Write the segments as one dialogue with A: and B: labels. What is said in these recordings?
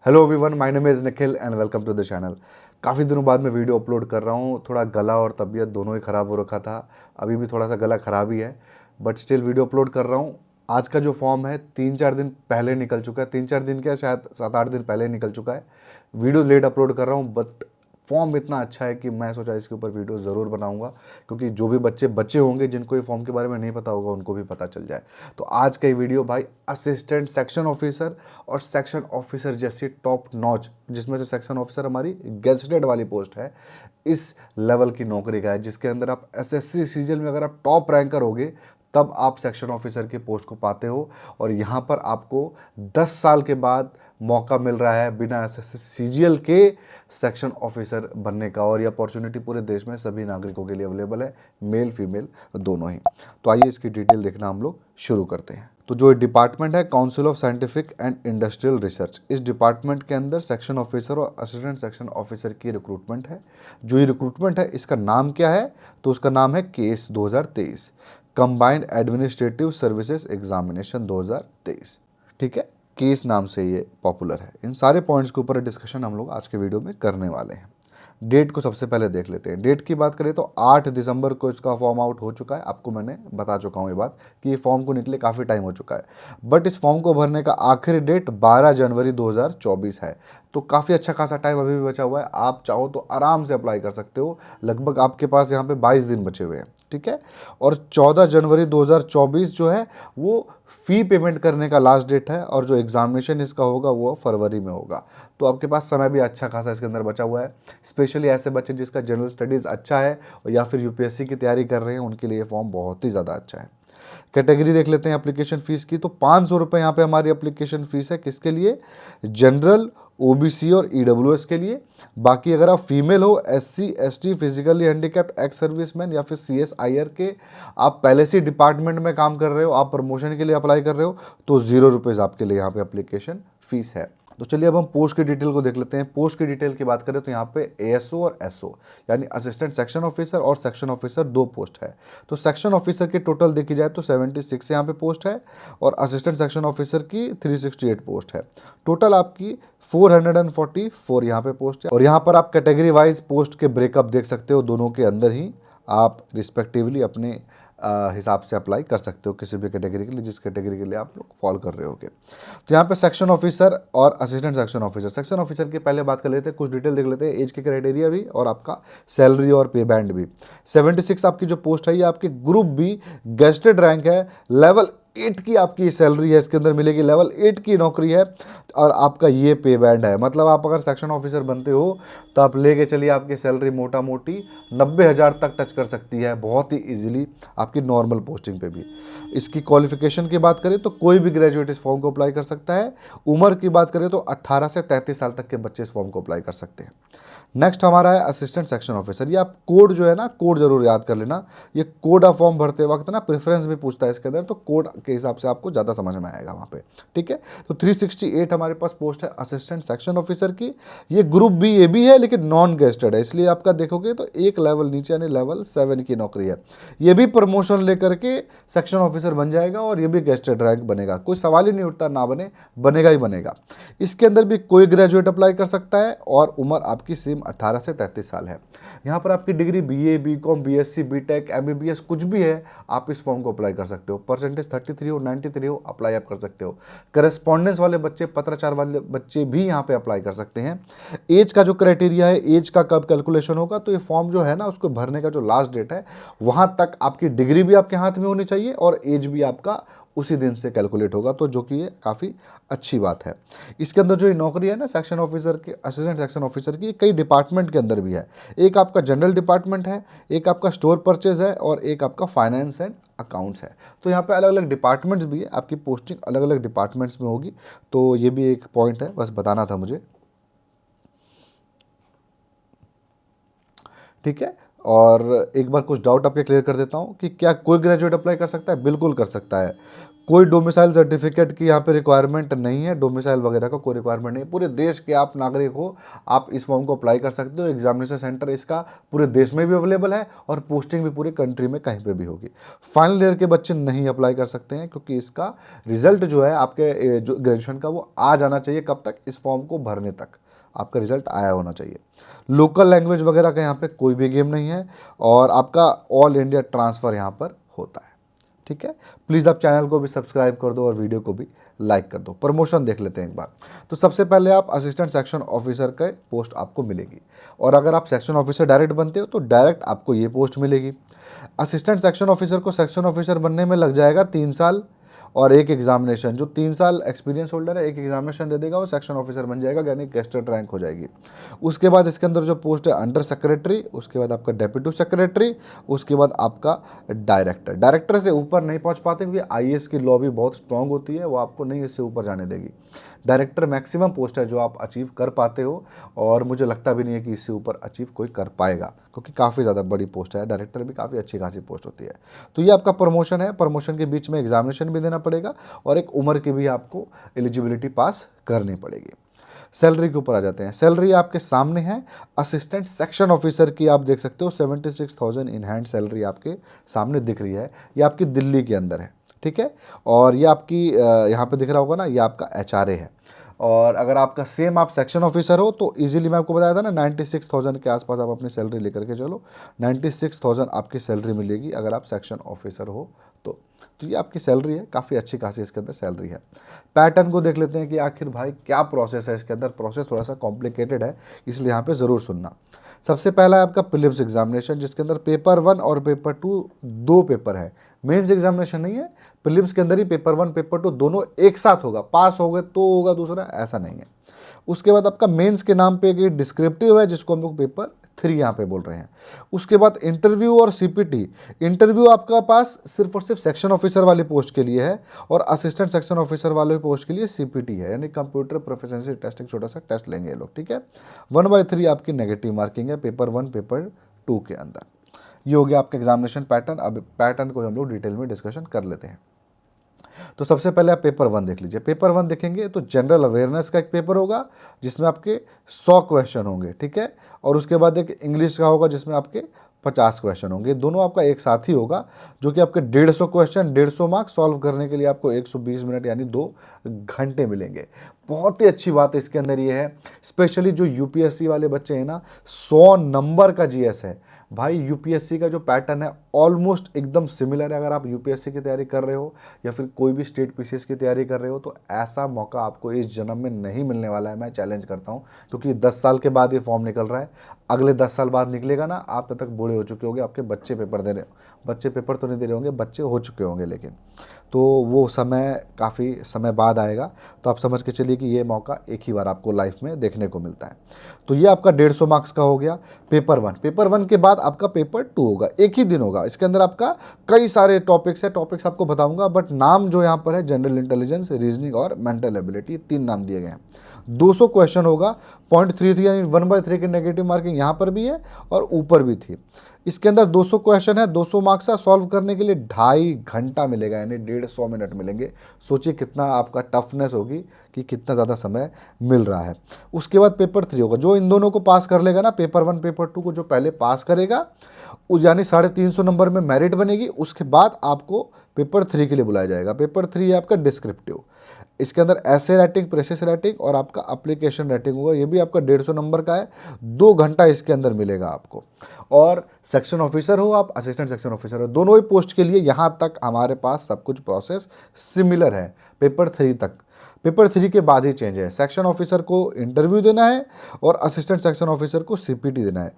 A: Hello everyone, my name is Nikhil and welcome to the channel. काफ़ी दिनों बाद मैं वीडियो अपलोड कर रहा हूँ। थोड़ा गला और तबीयत दोनों ही ख़राब हो रखा था। अभी भी थोड़ा सा गला ख़राब ही है, बट स्टिल वीडियो अपलोड कर रहा हूँ। आज का जो फॉर्म है 3-4 दिन पहले निकल चुका है। 3-4 दिन क्या, शायद 7-8 दिन पहले निकल चुका है। वीडियो लेट अपलोड कर रहा हूँ, बट फॉर्म इतना अच्छा है कि मैं सोचा इसके ऊपर वीडियो ज़रूर बनाऊंगा, क्योंकि जो भी बच्चे बच्चे होंगे जिनको ये फॉर्म के बारे में नहीं पता होगा उनको भी पता चल जाए। तो आज का ये वीडियो भाई असिस्टेंट सेक्शन ऑफिसर और सेक्शन ऑफिसर जैसी टॉप नॉच, जिसमें से सेक्शन ऑफिसर हमारी गेजेटेड वाली पोस्ट है, इस लेवल की नौकरी का है, जिसके अंदर आप एसएससी सीजीएल में अगर आप टॉप रैंकर होगे तब आप सेक्शन ऑफिसर की पोस्ट को पाते हो। और यहाँ पर आपको 10 साल के बाद मौका मिल रहा है बिना एसएससी सीजीएल के सेक्शन ऑफिसर बनने का, और ये अपॉर्चुनिटी पूरे देश में सभी नागरिकों के लिए अवेलेबल है, मेल फीमेल दोनों ही। तो आइए इसकी डिटेल देखना हम लोग शुरू करते हैं। तो जो डिपार्टमेंट है council of scientific and industrial research, इस डिपार्टमेंट के अंदर सेक्शन ऑफिसर और असिस्टेंट सेक्शन ऑफिसर की रिक्रूटमेंट है। जो ये रिक्रूटमेंट है इसका नाम क्या है, तो उसका नाम है case 2023, combined administrative services examination 2023। ठीक है, केस नाम से ये पॉपुलर है। इन सारे पॉइंट्स के ऊपर डिस्कशन हम लोग आज के वीडियो में करने वाले हैं। डेट को सबसे पहले देख लेते हैं। डेट की बात करें तो 8 दिसंबर को इसका फॉर्म आउट हो चुका है। आपको मैंने बता चुका हूँ ये बात कि ये फॉर्म को निकले काफ़ी टाइम हो चुका है, बट इस फॉर्म को भरने का आखिरी डेट 12 जनवरी 2024 है। तो काफ़ी अच्छा खासा टाइम अभी भी बचा हुआ है। आप चाहो तो आराम से अप्लाई कर सकते हो। लगभग आपके पास यहाँ पे 22 दिन बचे हुए हैं। ठीक है, और 14 जनवरी 2024 जो है वो फ़ी पेमेंट करने का लास्ट डेट है, और जो एग्जामिनेशन इसका होगा वो फरवरी में होगा। तो आपके पास समय भी अच्छा खासा इसके अंदर बचा हुआ है। स्पेशली ऐसे बच्चे जिसका जनरल स्टडीज़ अच्छा है या फिर यूपीएससी की तैयारी कर रहे हैं, उनके लिए फॉर्म बहुत ही ज़्यादा अच्छा है। कैटेगरी देख लेते हैं एप्लीकेशन फ़ीस की। तो 500 रुपये यहाँ पे हमारी एप्लीकेशन फ़ीस है। किसके लिए? जनरल, ओबीसी और ईडब्ल्यूएस के लिए। बाकी अगर आप फीमेल हो, SC, ST, physically handicapped, ex serviceman या फिर सीएसआईआर के, आप पहले से डिपार्टमेंट में काम कर रहे हो, आप प्रमोशन के लिए अप्लाई कर रहे हो, तो 0 रुपीज़ आपके लिए यहाँ पे एप्लीकेशन फ़ीस है। तो चलिए अब हम पोस्ट की डिटेल को देख लेते हैं। पोस्ट की डिटेल की बात करें तो यहाँ पे एएसओ और एसओ यानी असिस्टेंट सेक्शन ऑफिसर और सेक्शन ऑफिसर 2 पोस्ट है। तो सेक्शन ऑफिसर की टोटल देखी जाए तो 76 यहाँ पे पोस्ट है, और असिस्टेंट सेक्शन ऑफिसर की 368 पोस्ट है। टोटल आपकी 444 यहाँ पे पोस्ट है। और यहाँ पर आप कैटेगरी वाइज पोस्ट के ब्रेकअप देख सकते हो। दोनों के अंदर ही आप रिस्पेक्टिवली अपने हिसाब से अप्लाई कर सकते हो किसी भी कैटेगरी के लिए, जिस कैटेगरी के लिए आप लोग फॉलो कर रहे होगे। तो यहाँ पे सेक्शन ऑफिसर और assistant section officer, section officer की पहले बात कर लेते हैं, कुछ डिटेल देख लेते हैं, एज के क्राइटेरिया भी और आपका सैलरी और पे बैंड भी। 76 आपकी जो पोस्ट है ये आपकी ग्रुप बी गेस्टेड रैंक है। लेवल 8 की आपकी सैलरी है, इसके अंदर मिलेगी। लेवल 8 की नौकरी है, और आपका ये पे बैंड है। मतलब आप अगर सेक्शन ऑफिसर बनते हो तो आप लेके चलिए, आपकी सैलरी मोटा मोटी 90,000 तक टच कर सकती है बहुत ही इजीली आपकी नॉर्मल पोस्टिंग पे भी। इसकी क्वालिफिकेशन की बात करें तो कोई भी ग्रेजुएट इस फॉर्म को अप्लाई कर सकता है। उम्र की बात करें तो 18 से 33 साल तक के बच्चे इस फॉर्म को अप्लाई कर सकते हैं। नेक्स्ट हमारा है असिस्टेंट सेक्शन ऑफिसर। ये आप कोड जो है ना, कोड जरूर याद कर लेना। ये कोड आप फॉर्म भरते वक्त ना प्रेफरेंस भी पूछता है इसके अंदर, तो कोड के हिसाब से आपको ज़्यादा समझ में आएगा वहाँ पे। ठीक है, तो 368 हमारे पास पोस्ट है असिस्टेंट सेक्शन ऑफिसर की। ये ग्रुप बी ए भी है लेकिन नॉन गेस्टेड है, इसलिए आपका देखोगे तो एक लेवल नीचे यानी लेवल 7 की नौकरी है। ये भी प्रमोशन लेकर के सेक्शन ऑफिसर बन जाएगा, और ये भी गेस्टेड रैंक बनेगा। कोई सवाल ही नहीं उठता ना बने, बनेगा ही बनेगा। इसके अंदर भी कोई ग्रेजुएट अप्लाई कर सकता है, और उम्र आपकी सेम 18 से 33 साल है। यहाँ पर आपकी degree BA, BCom, BSc, BTech, MBBS कुछ भी है, आप इस फॉर्म को अप्लाई कर सकते हो। परसेंटेज 33 हो, 93 हो, अप्लाई आप कर सकते हो। करस्पॉन्डेंस वाले बच्चे, पत्राचार वाले बच्चे भी यहाँ पे अप्लाई कर सकते हैं। एज का जो क्राइटेरिया है, एज का कब कैलकुलेशन होगा, तो ये फॉर्म जो है ना उसको भरने का जो लास्ट डेट है वहाँ तक आपकी डिग्री भी आपके हाथ में होनी चाहिए, और एज भी आपका उसी दिन से कैलकुलेट होगा, तो जो कि ये काफ़ी अच्छी बात है। इसके अंदर जो ये नौकरी है ना सेक्शन ऑफिसर की, असिस्टेंट सेक्शन ऑफिसर की, कई डिपार्टमेंट के अंदर भी है। एक आपका जनरल डिपार्टमेंट है, एक आपका स्टोर परचेज है, और एक आपका फाइनेंस एंड अकाउंट्स है। तो यहाँ पे अलग अलग डिपार्टमेंट्स भी है, आपकी पोस्टिंग अलग अलग डिपार्टमेंट्स में होगी। तो ये भी एक पॉइंट है, बस बताना था मुझे। ठीक है, और एक बार कुछ डाउट आपके क्लियर कर देता हूँ कि क्या कोई ग्रेजुएट अप्लाई कर सकता है? बिल्कुल कर सकता है। कोई डोमिसाइल सर्टिफिकेट की यहाँ पे रिक्वायरमेंट नहीं है, डोमिसाइल वगैरह का कोई रिक्वायरमेंट नहीं है। पूरे देश के आप नागरिक हो, आप इस फॉर्म को अप्लाई कर सकते हो। एग्जामिनेशन सेंटर इसका पूरे देश में भी अवेलेबल है और पोस्टिंग भी पूरी कंट्री में कहीं पे भी होगी। फाइनल ईयर के बच्चे नहीं अप्लाई कर सकते हैं, क्योंकि इसका रिजल्ट जो है आपके जो ग्रेजुएशन का वो आ जाना चाहिए। कब तक? इस फॉर्म को भरने तक आपका रिजल्ट आया होना चाहिए। लोकल लैंग्वेज वगैरह का यहाँ पे कोई भी गेम नहीं है और आपका ऑल इंडिया ट्रांसफ़र यहाँ पर होता है। ठीक है, प्लीज़ आप चैनल को भी सब्सक्राइब कर दो और वीडियो को भी लाइक कर दो। प्रमोशन देख लेते हैं एक बार। तो सबसे पहले आप असिस्टेंट सेक्शन ऑफिसर का पोस्ट आपको मिलेगी, और अगर आप सेक्शन ऑफिसर डायरेक्ट बनते हो तो डायरेक्ट आपको ये पोस्ट मिलेगी। असिस्टेंट सेक्शन ऑफिसर को सेक्शन ऑफिसर बनने में लग जाएगा 3 साल और एक एग्जामिनेशन। जो 3 साल एक्सपीरियंस होल्डर है, एक एग्जामिनेशन दे देगा, वो सेक्शन ऑफिसर बन जाएगा, यानी गेस्टेड रैंक हो जाएगी। उसके बाद इसके अंदर जो पोस्ट है अंडर सेक्रेटरी, उसके बाद आपका डेप्यूटी सेक्रेटरी, उसके बाद आपका डायरेक्टर। डायरेक्टर से ऊपर नहीं पहुंच पाते, क्योंकि आईएएस की लॉबी बहुत स्ट्रांग होती है, वो आपको नहीं इससे ऊपर जाने देगी। डायरेक्टर मैक्सिमम पोस्ट है जो आप अचीव कर पाते हो, और मुझे लगता भी नहीं है कि इससे ऊपर अचीव कोई कर पाएगा, क्योंकि काफ़ी ज़्यादा बड़ी पोस्ट है। डायरेक्टर भी काफ़ी अच्छी खासी पोस्ट होती है। तो ये आपका प्रमोशन है। प्रमोशन के बीच में एग्जामिनेशन भी देना पड़ेगा और एक उम्र की भी आपको एलिजिबिलिटी पास करनी पड़ेगी। सैलरी के ऊपर आ जाते हैं। सैलरी आपके सामने है। असिस्टेंट सेक्शन ऑफिसर की आप देख सकते हो 76,000 इन हैंड सैलरी आपके सामने दिख रही है। ये आपकी दिल्ली के अंदर है, ठीक है। और ये आपकी यहाँ पे दिख रहा होगा ना, ये आपका एचआरए है। और अगर आपका सेम आप सेक्शन ऑफिसर हो तो इजीली मैं आपको बताया था ना 96,000 के आसपास आप अपनी सैलरी लेकर के चलो। 96,000 आपकी सैलरी मिलेगी अगर आप सेक्शन ऑफिसर हो तो ये आपकी सैलरी है। काफ़ी अच्छी खासी इसके अंदर सैलरी है। पैटर्न को देख लेते हैं कि आखिर भाई क्या प्रोसेस है इसके अंदर। प्रोसेस थोड़ा सा कॉम्प्लिकेटेड है, इसलिए यहाँ पे ज़रूर सुनना। सबसे पहला है आपका प्रीलिम्स एग्जामिनेशन, जिसके अंदर पेपर 1 और पेपर 2 दो पेपर है। मेंस एग्जामिनेशन नहीं है। प्रीलिम्स के अंदर ही पेपर 1 पेपर 2 दोनों एक साथ होगा। पास हो गए तो होगा दूसरा, ऐसा नहीं है। उसके बाद आपका मेंस के नाम पे एक डिस्क्रिप्टिव है, जिसको हम लोग पेपर 3 यहाँ पे बोल रहे हैं। उसके बाद इंटरव्यू और सीपीटी। इंटरव्यू आपका पास सिर्फ और सिर्फ सेक्शन ऑफिसर वाली पोस्ट के लिए है, और असिस्टेंट सेक्शन ऑफिसर वाले पोस्ट के लिए सीपीटी है, यानी कंप्यूटर प्रोफिशिएंसी टेस्ट। एक छोटा सा टेस्ट लेंगे ये लोग, ठीक है। 1/3 आपकी नेगेटिव मार्किंग है पेपर 1 पेपर 2 के अंदर। ये हो गया आपका एग्जामिनेशन पैटर्न। अब पैटर्न को हम लोग डिटेल में डिस्कशन कर लेते हैं। तो सबसे पहले आप पेपर 1 देख लीजिए। पेपर 1 देखेंगे तो जनरल अवेयरनेस का एक पेपर होगा, जिसमें आपके 100 क्वेश्चन होंगे, ठीक है। और उसके बाद एक इंग्लिश का होगा, जिसमें आपके 50 क्वेश्चन होंगे। दोनों आपका एक साथ ही होगा, जो कि आपके 150 क्वेश्चन 150 मार्क्स सॉल्व करने के लिए आपको 120 मिनट यानी 2 घंटे मिलेंगे। बहुत ही अच्छी बात इसके अंदर ये है, स्पेशली जो यूपीएससी वाले बच्चे हैं ना, 100 नंबर का जीएस है भाई। यूपीएससी का जो पैटर्न है ऑलमोस्ट एकदम सिमिलर है। अगर आप यूपीएससी की तैयारी कर रहे हो या फिर कोई भी स्टेट पीसीएस की तैयारी कर रहे हो, तो ऐसा मौका आपको इस जन्म में नहीं मिलने वाला है। मैं चैलेंज करता हूँ, क्योंकि 10 साल के बाद ये फॉर्म निकल रहा है। अगले 10 साल बाद निकलेगा ना, आप तब तक बूढ़े हो चुके होंगे, आपके बच्चे पेपर दे रहे, बच्चे पेपर तो नहीं दे रहे होंगे, बच्चे हो चुके होंगे, लेकिन तो वो समय काफ़ी समय बाद आएगा। तो आप समझ के चलिए कि ये मौका एक ही बार आपको लाइफ में देखने को मिलता है। तो ये आपका 150 मार्क्स का हो गया पेपर 1। पेपर 1 के बाद आपका पेपर 2 होगा, एक ही दिन होगा। इसके अंदर आपका कई सारे टॉपिक्स है, टॉपिक्स आपको बताऊंगा, बट नाम जो यहाँ पर है जनरल इंटेलिजेंस, रीजनिंग और मेंटल एबिलिटी, 3 नाम दिए गए हैं। 200 क्वेश्चन होगा। 0.33 यानी 1/3 की नेगेटिव मार्किंग यहाँ पर भी है और ऊपर भी थी। इसके अंदर 200 क्वेश्चन है, 200 मार्क्स का सॉल्व करने के लिए 2.5 घंटा मिलेगा, यानी 150 मिनट मिलेंगे। सोचिए कितना आपका टफनेस होगी, कि कितना ज़्यादा समय मिल रहा है। उसके बाद पेपर 3 होगा। जो इन दोनों को पास कर लेगा ना, पेपर 1 पेपर 2 को जो पहले पास करेगा, यानी 350 नंबर में मेरिट बनेगी। उसके बाद आपको पेपर 3 के लिए बुलाया जाएगा। पेपर 3 है आपका डिस्क्रिप्टिव। इसके अंदर ऐसे राइटिंग, प्रेसेस राइटिंग और आपका एप्लीकेशन राइटिंग होगा। ये भी आपका 150 नंबर का है। 2 घंटा इसके अंदर मिलेगा आपको। और सेक्शन ऑफिसर हो आप, असिस्टेंट सेक्शन ऑफिसर हो, दोनों ही पोस्ट के लिए यहाँ तक हमारे पास सब कुछ प्रोसेस सिमिलर है पेपर 3 तक। पेपर 3 के बाद ही चेंज है। सेक्शन ऑफिसर को इंटरव्यू देना है और असिस्टेंट सेक्शन ऑफिसर को सीपीटी देना है।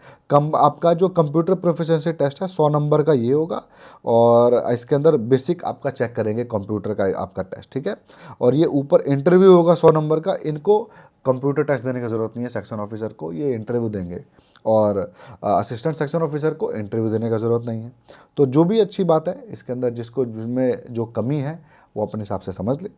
A: आपका जो कंप्यूटर प्रोफिशिएंसी टेस्ट है 100 नंबर का ये होगा, और इसके अंदर बेसिक आपका चेक करेंगे कंप्यूटर का आपका टेस्ट, ठीक है। और ये ऊपर इंटरव्यू होगा 100 नंबर का। इनको कंप्यूटर टेस्ट देने की ज़रूरत नहीं है सेक्शन ऑफिसर को, ये इंटरव्यू देंगे, और असिस्टेंट सेक्शन ऑफिसर को इंटरव्यू देने का ज़रूरत नहीं है। तो जो भी अच्छी बात है इसके अंदर, जिसमें जो कमी है वो अपने हिसाब से समझ ले।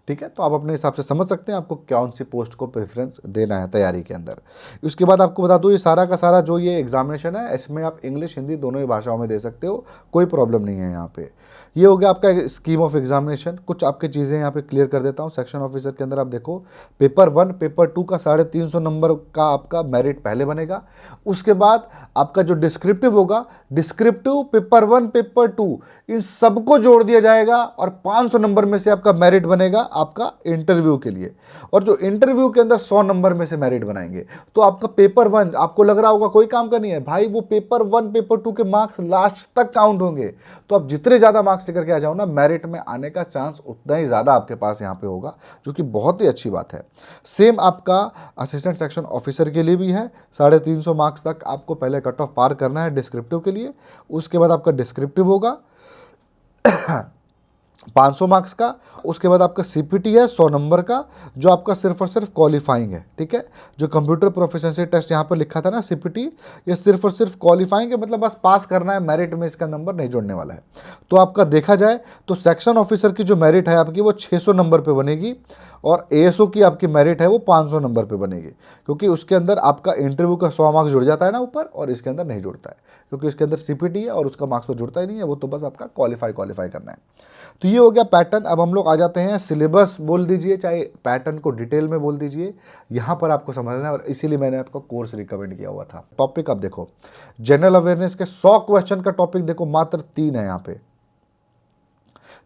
A: ठीक है। तो आप अपने हिसाब से समझ सकते हैं आपको कौन सी पोस्ट को प्रेफरेंस देना है तैयारी के अंदर। उसके बाद आपको बता दूं ये सारा का सारा जो ये एग्जामिनेशन है इसमें आप इंग्लिश हिंदी दोनों ही भाषाओं में दे सकते हो, कोई प्रॉब्लम नहीं है यहाँ पे। ये हो गया आपका स्कीम ऑफ एग्जामिनेशन। कुछ आपकी चीज़ें यहाँ पे क्लियर कर देता हूँ। सेक्शन ऑफिसर के अंदर आप देखो पेपर 1 पेपर 2 का 350 नंबर का आपका मेरिट पहले बनेगा। उसके बाद आपका जो डिस्क्रिप्टिव होगा, डिस्क्रिप्टिव पेपर 1 पेपर 2 इन सबको जोड़ दिया जाएगा और 500 नंबर में से आपका मेरिट बनेगा आपका इंटरव्यू के लिए। और जो इंटरव्यू के अंदर 100 नंबर में से मेरिट बनाएंगे तो आपका पेपर 1, आपको लग रहा होगा कोई काम का नहीं है भाई, वो पेपर 1 पेपर 2 के मार्क्स लास्ट तक काउंट होंगे। तो आप जितने ज़्यादा मार्क्स लेकर के आ जाओ ना, मेरिट में आने का चांस उतना ही ज़्यादा आपके पास यहाँ पे होगा, जो कि बहुत ही अच्छी बात है। सेम आपका असिस्टेंट सेक्शन ऑफिसर के लिए भी है। 350 मार्क्स तक आपको पहले कट ऑफ पार करना है डिस्क्रिप्टिव के लिए। उसके बाद आपका डिस्क्रिप्टिव होगा 500 मार्क्स का। उसके बाद आपका सीपीटी है 100 नंबर का, जो आपका सिर्फ और सिर्फ क्वालिफाइंग है, ठीक है। जो कंप्यूटर प्रोफिशिएंसी टेस्ट यहाँ पर लिखा था ना सीपीटी, ये सिर्फ और सिर्फ क्वालिफाइंग है, मतलब बस पास करना है, मेरिट में इसका नंबर नहीं जोड़ने वाला है। तो आपका देखा जाए तो सेक्शन ऑफिसर की जो मेरिट है आपकी वो 600 नंबर पर बनेगी और एएसओ की आपकी मेरिट है वो 500 नंबर पे बनेगी, क्योंकि उसके अंदर आपका इंटरव्यू का 100 मार्क्स जुड़ जाता है ना ऊपर, और इसके अंदर नहीं जुड़ता है क्योंकि इसके अंदर सीपीटी है और उसका मार्क्स तो जुड़ता ही नहीं है, वो तो बस आपका क्वालिफाई करना है। तो ये हो गया पैटर्न। अब हम लोग आ जाते हैं सिलेबस, बोल दीजिए चाहे पैटर्न को डिटेल में बोल दीजिए, यहाँ पर आपको समझना है और इसीलिए मैंने आपको कोर्स रिकमेंड किया हुआ था। टॉपिक आप देखो, जनरल अवेयरनेस के 100 क्वेश्चन का टॉपिक देखो मात्र 3 है यहाँ पे।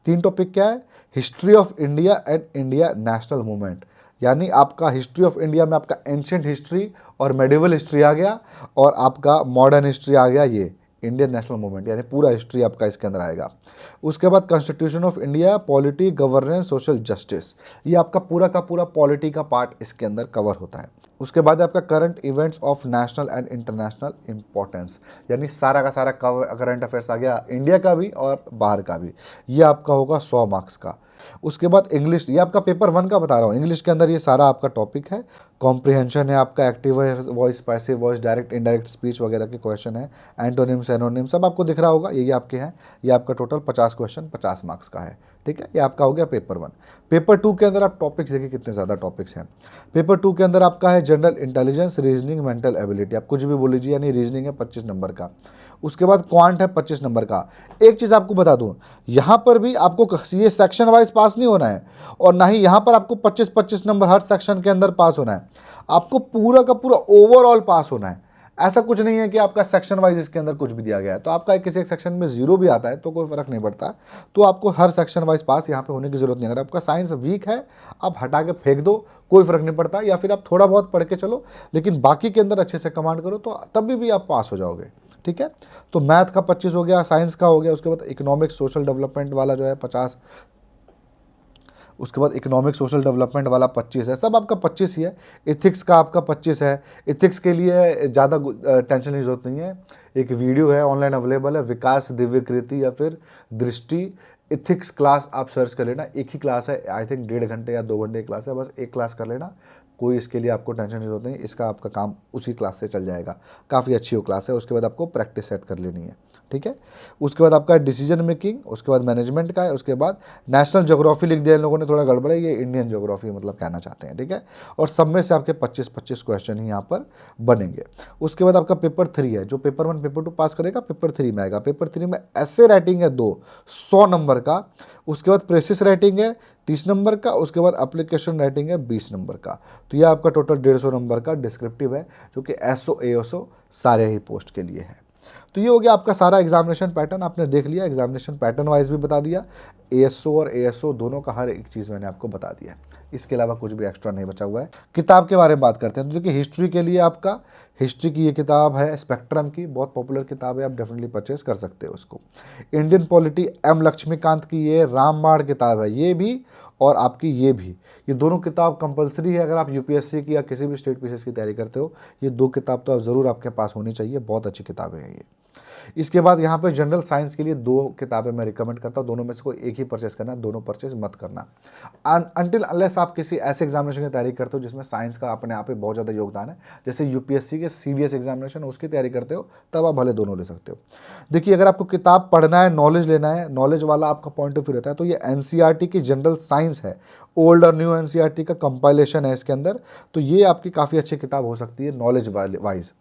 A: 3 टॉपिक क्या है? History of India and India national movement, यानी आपका हिस्ट्री ऑफ इंडिया में आपका एंशिएंट हिस्ट्री और मेडिवल हिस्ट्री आ गया, और आपका मॉडर्न हिस्ट्री आ गया ये इंडियन नेशनल मूवमेंट, यानी पूरा हिस्ट्री आपका इसके अंदर आएगा। उसके बाद constitution of India, polity, governance, social justice, ये आपका पूरा का पूरा पॉलिटी का पार्ट इसके अंदर कवर होता है। उसके बाद आपका current events of national and international importance, यानी सारा का सारा करंट अफेयर्स आ गया, इंडिया का भी और बाहर का भी। ये आपका होगा 100 मार्क्स का। उसके बाद इंग्लिश, ये आपका पेपर 1 का बता रहा हूँ, इंग्लिश के अंदर ये सारा आपका टॉपिक है। कॉम्प्रिहेंशन है आपका, active voice, passive voice, direct indirect speech वगैरह के क्वेश्चन है, एंटोनिम्स एनोनिम्स सब आपको दिख रहा होगा, ये आपके हैं। ये आपका टोटल 50 क्वेश्चन 50 मार्क्स का है, ठीक है। ये आपका हो गया पेपर 1। पेपर 2 के अंदर आप टॉपिक्स देखिए कितने ज़्यादा टॉपिक्स हैं। पेपर 2 के अंदर आपका है general intelligence, reasoning, mental ability, आप कुछ भी बोल लीजिए, यानी रीजनिंग है 25 नंबर का। उसके बाद क्वांट है 25 नंबर का। एक चीज़ आपको बता दूं, यहाँ पर भी आपको ये सेक्शन वाइज पास नहीं होना है, और ना ही यहाँ पर आपको 25-25 नंबर हर सेक्शन के अंदर पास होना है, आपको पूरा का पूरा ओवरऑल पास होना है। ऐसा कुछ नहीं है कि आपका सेक्शन वाइज इसके अंदर कुछ भी दिया गया है, तो आपका किसी एक सेक्शन में 0 भी आता है तो कोई फर्क नहीं पड़ता। तो आपको हर सेक्शन वाइज पास यहाँ पे होने की जरूरत नहीं है। अगर आपका साइंस वीक है आप हटा के फेंक दो, कोई फर्क नहीं पड़ता, या फिर आप थोड़ा बहुत पढ़ के चलो लेकिन बाकी के अंदर अच्छे से कमांड करो तो तभी भी आप पास हो जाओगे, ठीक है। तो मैथ का 25 हो गया, साइंस का हो गया। उसके बाद इकोनॉमिक्स सोशल डेवलपमेंट वाला जो है 50, उसके बाद इकोनॉमिक सोशल डेवलपमेंट वाला 25 है, सब आपका 25 ही है। इथिक्स का आपका 25 है। इथिक्स के लिए ज़्यादा टेंशन की जरूरत नहीं है, एक वीडियो है ऑनलाइन अवेलेबल है, विकास दिव्यकृति या फिर दृष्टि इथिक्स क्लास आप सर्च कर लेना। एक ही क्लास है, आई थिंक 1.5 घंटे या 2 घंटे की क्लास है, बस एक क्लास कर लेना, कोई इसके लिए आपको टेंशन की जरूरत नहीं, इसका आपका काम उसी क्लास से चल जाएगा। काफ़ी अच्छी वो क्लास है। उसके बाद आपको प्रैक्टिस सेट कर लेनी है, ठीक है। उसके बाद आपका डिसीजन मेकिंग, उसके बाद मैनेजमेंट का है, उसके बाद नेशनल ज्योग्राफी लिख दिया इन लोगों ने, थोड़ा गड़बड़ है, ये इंडियन ज्योग्राफी मतलब कहना चाहते हैं, ठीक है। और सब में से आपके 25-25 क्वेश्चन ही यहाँ पर बनेंगे। उसके बाद आपका पेपर 3 है, जो पेपर 1 पेपर 2 पास करेगा पेपर 3 में आएगा। पेपर 3 में ऐसे राइटिंग है 2 100 नंबर का। उसके बाद प्रेसिस राइटिंग है 30 नंबर का। उसके बाद एप्लीकेशन राइटिंग है 20 नंबर का। तो यह आपका टोटल 150 नंबर का डिस्क्रिप्टिव है, जो कि एसओ एएसओ सारे ही पोस्ट के लिए है। तो ये हो गया आपका सारा एग्जामिनेशन पैटर्न, आपने देख लिया। एग्जामिनेशन पैटर्न वाइज भी बता दिया, एएसओ और एएसओ दोनों का हर एक चीज़ मैंने आपको बता दिया। इसके अलावा कुछ भी एक्स्ट्रा नहीं बचा हुआ है। किताब के बारे में बात करते हैं, तो देखिए हिस्ट्री के लिए आपका हिस्ट्री की ये किताब है स्पेक्ट्रम की, बहुत पॉपुलर किताब है, आप डेफिनेटली परचेज कर सकते हो उसको। इंडियन पॉलिटी एम लक्ष्मीकांत की ये रामबाण किताब है, ये भी और आपकी ये भी, ये दोनों किताब कंपलसरी है अगर आप यूपीएससी की या किसी भी स्टेट पीसीएस की तैयारी करते हो। ये 2 किताब तो आप ज़रूर आपके पास होनी चाहिए, बहुत अच्छी किताबें हैं ये। इसके बाद यहाँ पे जनरल साइंस के लिए 2 किताबें मैं रिकमेंड करता हूँ, दोनों में से कोई एक ही परचेस करना, दोनों परचेस मत करना अनटिल अनलेस आप किसी ऐसे एग्जामिनेशन की तैयारी करते हो जिसमें साइंस का अपने आप में बहुत ज़्यादा योगदान है, जैसे यूपीएससी के सीडीएस एग्जामिनेशन उसकी तैयारी करते हो, तब आप भले दोनों ले सकते हो। देखिए, अगर आपको किताब पढ़ना है, नॉलेज लेना है, नॉलेज वाला आपका पॉइंट ऑफ व्यू रहता है, तो ये एनसीईआरटी की जनरल साइंस है, ओल्ड और न्यू एनसीईआरटी का कंपाइलेशन है इसके अंदर, तो ये आपकी काफ़ी अच्छी किताब हो सकती है नॉलेज वाइज।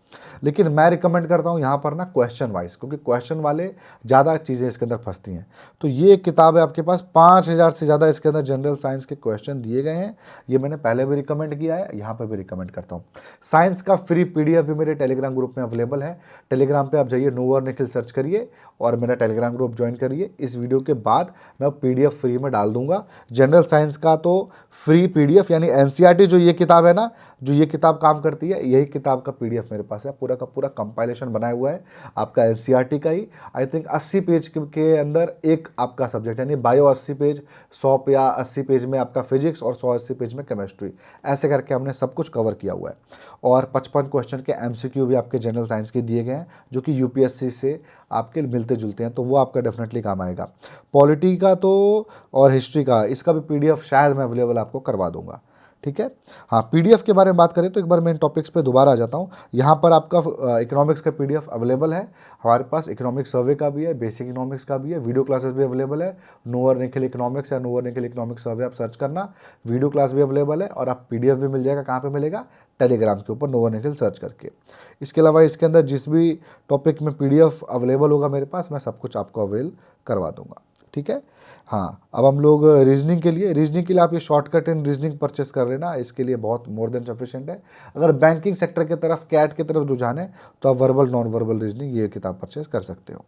A: लेकिन मैं रिकमेंड करता हूँ यहाँ पर ना क्वेश्चन वाइज, क्योंकि क्वेश्चन वाले ज़्यादा चीज़ें इसके अंदर फंसती हैं। तो ये एक किताब है आपके पास, 5000 से ज़्यादा इसके अंदर जनरल साइंस के क्वेश्चन दिए गए हैं। ये मैंने पहले भी रिकमेंड किया है, यहाँ पर भी रिकमेंड करता हूँ। साइंस का फ्री पीडीएफ भी मेरे टेलीग्राम ग्रुप में अवेलेबल है। टेलीग्राम पे आप जाइए, नोवर निखिल सर्च करिए और मेरा टेलीग्राम ग्रुप ज्वाइन करिए। इस वीडियो के बाद मैं पीडीएफ फ्री में डाल दूंगा। जनरल साइंस का तो फ्री पीडीएफ, यानी एनसीईआरटी जो ये किताब है ना, जो ये किताब काम करती है, यही किताब का पीडीएफ मेरे पास है, पूरा का पूरा कंपाइलेशन बनाया हुआ है आपका एनसीईआरटी का ही। आई थिंक 80 पेज के अंदर एक आपका सब्जेक्ट, यानी बायो 80 पेज, 100 या 80 पेज में आपका फिजिक्स और 180 पेज में केमिस्ट्री, ऐसे करके हमने सब कुछ कवर किया हुआ है। और 55 क्वेश्चन के एमसीक्यू भी आपके जनरल साइंस के दिए गए हैं, जो कि यूपीएससी से आपके मिलते जुलते हैं, तो वो आपका डेफिनेटली काम आएगा। पॉलिटी का तो और हिस्ट्री का, इसका भी पीडीएफ शायद मैं अवेलेबल आपको करवा दूंगा, ठीक है। हाँ, पीडीएफ के बारे में बात करें तो एक बार मैं इन टॉपिक्स पे दोबारा आ जाता हूँ। यहाँ पर आपका इकोनॉमिक्स का पीडीएफ अवेलेबल है, हमारे पास इकोनॉमिक्स सर्वे का भी है, बेसिक इकोनॉमिक्स का भी है, वीडियो क्लासेस भी अवेलेबल है। नोवर निखिल इकोनॉमिक्स या नोवर निखिल इकोनॉमिक्स सर्वे आप सर्च करना, वीडियो क्लास भी अवेलेबल है और आप पीडीएफ भी मिल जाएगा। कहाँ पर मिलेगा? टेलीग्राम के ऊपर, नोवर निखिल सर्च करके। इसके अलावा इसके अंदर जिस भी टॉपिक में पीडीएफ अवेलेबल होगा मेरे पास, मैं सब कुछ आपको अवेल करवा दूंगा, ठीक है। हाँ, अब हम लोग रीजनिंग के लिए आप ये शॉर्टकट इन रीजनिंग परचेस कर लेना, इसके लिए बहुत मोर देन सफिशिएंट है। अगर बैंकिंग सेक्टर की तरफ, कैट की तरफ रुझान है, तो आप वर्बल नॉन वर्बल रीजनिंग ये किताब परचेस कर सकते हो।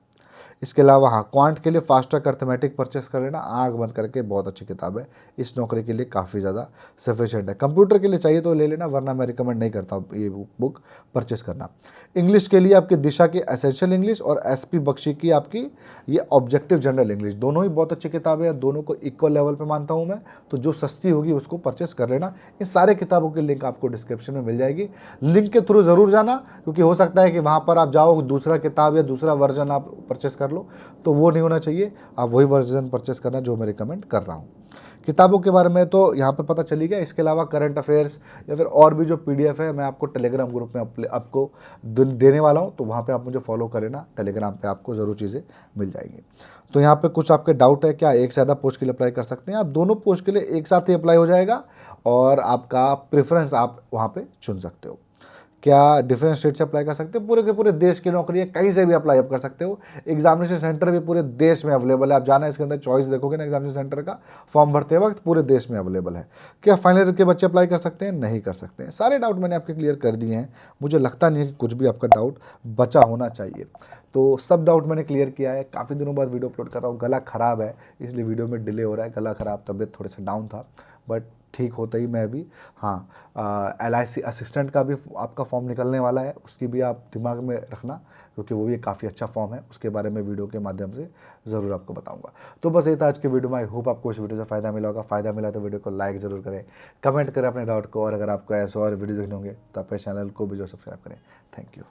A: इसके अलावा हाँ, क्वांट के लिए फास्ट ट्रैक अर्थमेटिक परचेस कर लेना, आँख बंद करके, बहुत अच्छी किताब है, इस नौकरी के लिए काफ़ी ज़्यादा सफिशिएंट है। कंप्यूटर के लिए चाहिए तो ले लेना, वरना मैं रिकमेंड नहीं करता ये बुक परचेस करना। इंग्लिश के लिए आपकी दिशा की एसेंशियल इंग्लिश और एसपी बख्शी की आपकी ये ऑब्जेक्टिव जनरल इंग्लिश, दोनों ही बहुत अच्छी किताबें हैं, दोनों को इक्वल लेवल पे मानता हूँ मैं, तो जो सस्ती होगी उसको परचेस कर लेना। इन सारे किताबों की लिंक आपको डिस्क्रिप्शन में मिल जाएगी, लिंक के थ्रू ज़रूर जाना, क्योंकि हो सकता है कि वहाँ पर आप जाओ, दूसरा किताब या दूसरा वर्जन आप परचेस कर लो, तो वो नहीं होना चाहिए। आप वही वर्जन परचेस करना जो मैं रिकमेंड कर रहा हूँ। किताबों के बारे में तो यहाँ पे पता चली गया। इसके अलावा करंट अफेयर्स या फिर और भी जो पीडीएफ है, मैं आपको टेलीग्राम ग्रुप में आपको देने वाला हूँ, तो वहाँ पे आप मुझे फॉलो करें ना, टेलीग्राम पे आपको ज़रूर चीज़ें मिल जाएगी। तो यहाँ पे कुछ आपके डाउट है क्या? एक से ज़्यादा पोस्ट के लिए अप्लाई कर सकते हैं आप, दोनों पोस्ट के लिए एक साथ ही अप्लाई हो जाएगा और आपका प्रेफरेंस आप वहाँ पर चुन सकते हो। क्या डिफरेंट स्टेट से अप्लाई कर सकते हो? पूरे के पूरे देश की नौकरी है, कहीं से भी अप्लाई आप कर सकते हो। एग्जामिनेशन सेंटर भी पूरे देश में अवेलेबल है, आप जाना इसके अंदर चॉइस देखोगे ना, एग्जामिनेशन सेंटर का फॉर्म भरते वक्त पूरे देश में अवेलेबल है। क्या फाइनल ईयर के बच्चे अप्लाई कर सकते हैं? नहीं कर सकते हैं। सारे डाउट मैंने आपके क्लियर कर दिए हैं, मुझे लगता नहीं है कि कुछ भी आपका डाउट बचा होना चाहिए। तो सब डाउट मैंने क्लियर किया है। काफ़ी दिनों बाद वीडियो अपलोड कर रहा हूँ, गला ख़राब है इसलिए वीडियो में डिले हो रहा है, गला ख़राब, तबीयत थोड़े से डाउन था, बट ठीक होता ही मैं भी। हाँ, LIC असिस्टेंट का भी आपका फॉर्म निकलने वाला है, उसकी भी आप दिमाग में रखना, क्योंकि वो भी एक काफ़ी अच्छा फॉर्म है, उसके बारे में वीडियो के माध्यम से ज़रूर आपको बताऊंगा। तो बस ये था आज के वीडियो में। आई होप आपको इस वीडियो से फ़ायदा मिला होगा। फ़ायदा मिला तो वीडियो को लाइक ज़रूर करें, कमेंट करें अपने डाउट को, और अगर आपको ऐसे और वीडियो देखने होंगे तो अपने चैनल को भी जो सब्सक्राइब करें। Thank you.